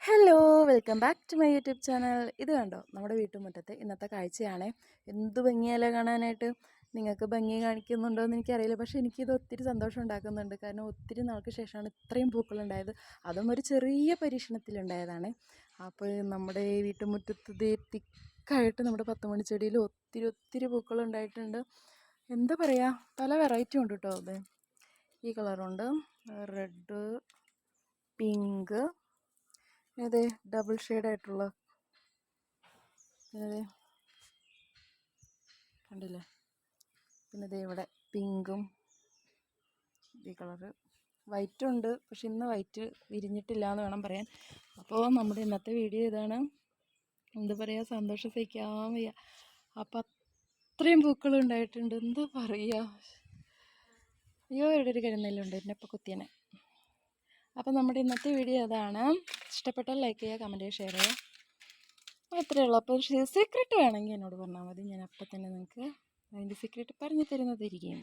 Hello welcome back to my YouTube channel. ഇത് കണ്ടോ നമ്മുടെ വീട്ടുമുറ്റത്തെ ഇന്നത്തെ കാഴ്ചയാണ്. എന്ത് ഭംഗിയല്ലേ കാണാനായിട്ട്. നിങ്ങൾക്ക് ഭംഗി കാണിക്കുന്നുണ്ടോ എന്ന് എനിക്കറിയില്ല, പക്ഷേ എനിക്കിത് ഒത്തിരി സന്തോഷം ഉണ്ടാക്കുന്നുണ്ട്. കാരണം ഒത്തിരി നാൾക്ക് ശേഷമാണ് ഇത്രയും പൂക്കളുണ്ടായത്. അതും ഒരു ചെറിയ പരീക്ഷണത്തിലുണ്ടായതാണ്. അപ്പോൾ നമ്മുടെ ഈ വീട്ടുമുറ്റത്ത് തിക്കായിട്ട് നമ്മുടെ 10 മണിച്ചെടിയിൽ ഒത്തിരി ഒത്തിരി പൂക്കളുണ്ടായിട്ടുണ്ട്. എന്താ പറയുക, പല വെറൈറ്റി ഉണ്ട് കേട്ടോ. അത് ഈ കളറുണ്ട്, റെഡ്, പിങ്ക്, അതെ ഡബിൾ ഷെയ്ഡായിട്ടുള്ള, പിന്നെ കണ്ടില്ലേ, പിന്നെ ഇതേ ഇവിടെ പിങ്കും ഈ കളറ് വൈറ്റും ഉണ്ട്. പക്ഷെ ഇന്ന് വൈറ്റ് വിരിഞ്ഞിട്ടില്ല എന്ന് വേണം പറയാൻ. അപ്പോൾ നമ്മുടെ ഇന്നത്തെ വീഡിയോ ഇതാണ്. എന്താ പറയുക, സന്തോഷം സഹിക്കാൻ വയ്യ. അപ്പം അത്രയും പൂക്കൾ ഉണ്ടായിട്ടുണ്ട്. എന്താ പറയുക, അയ്യോ ഇവിടെ ഒരു കിഴന്നെല്ലുണ്ട്, എന്നെപ്പോൾ കുത്തിയനെ. അപ്പം നമ്മുടെ ഇന്നത്തെ വീഡിയോ അതാണ്. ഇഷ്ടപ്പെട്ടാൽ ലൈക്ക് ചെയ്യുക, കമൻറ്റ് ചെയ്യുക, ഷെയർ ചെയ്യുക. അത്രയേ ഉള്ളൂ. അപ്പോൾ സീക്രട്ട് വേണമെങ്കിൽ എന്നോട് പറഞ്ഞാൽ മതി, ഞാൻ അപ്പം തന്നെ നിങ്ങൾക്ക് അതിൻ്റെ സീക്രട്ട് പറഞ്ഞു തരുന്നതായിരിക്കും.